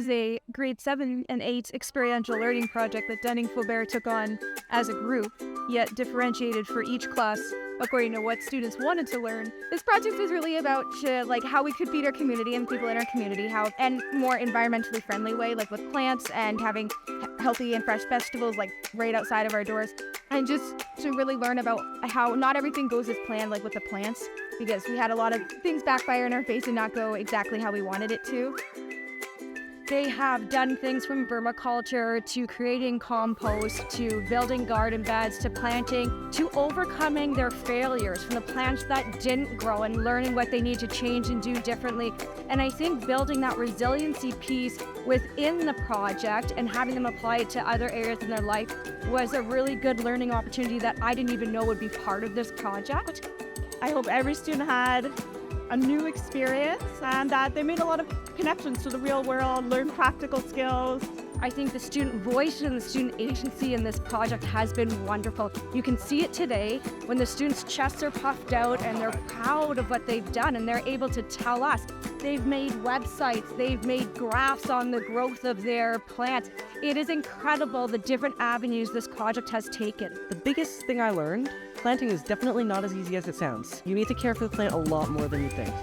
is a grade 7 and 8 experiential learning project that Dunning-Foubert took on as a group, yet differentiated for each class according to what students wanted to learn. This project is really about how we could feed our community and people in our community, and more environmentally friendly way, like with plants and having healthy and fresh vegetables like right outside of our doors, and just to really learn about how not everything goes as planned, like with the plants, because we had a lot of things backfire in our face and not go exactly how we wanted it to. They have done things from vermiculture to creating compost to building garden beds to planting to overcoming their failures from the plants that didn't grow and learning what they need to change and do differently. And I think building that resiliency piece within the project and having them apply it to other areas in their life was a really good learning opportunity that I didn't even know would be part of this project. I hope every student had a new experience and that they made a lot of connections to the real world, learned practical skills. I think the student voice and the student agency in this project has been wonderful. You can see it today when the students' chests are puffed out and they're proud of what they've done and they're able to tell us. They've made websites, they've made graphs on the growth of their plants. It is incredible the different avenues this project has taken. The biggest thing I learned, planting is definitely not as easy as it sounds. You need to care for the plant a lot more than you think.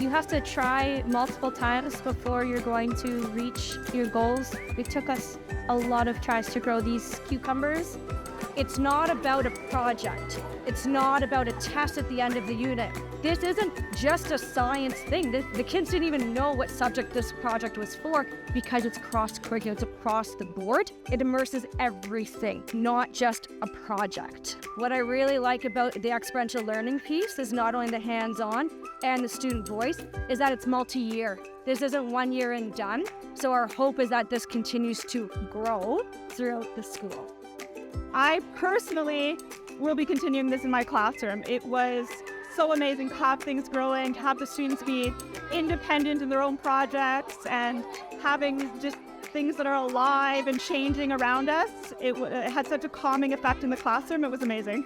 You have to try multiple times before you're going to reach your goals. It took us a lot of tries to grow these cucumbers. It's not about a project. It's not about a test at the end of the unit. This isn't just a science thing. The kids didn't even know what subject this project was for because it's cross-curricular, it's across the board. It immerses everything, not just a project. What I really like about the experiential learning piece is not only the hands-on and the student voice, is that it's multi-year. This isn't 1 year and done. So our hope is that this continues to grow throughout the school. I personally will be continuing this in my classroom. It was so amazing to have things growing, to have the students be independent in their own projects and having just things that are alive and changing around us. It had such a calming effect in the classroom. It was amazing.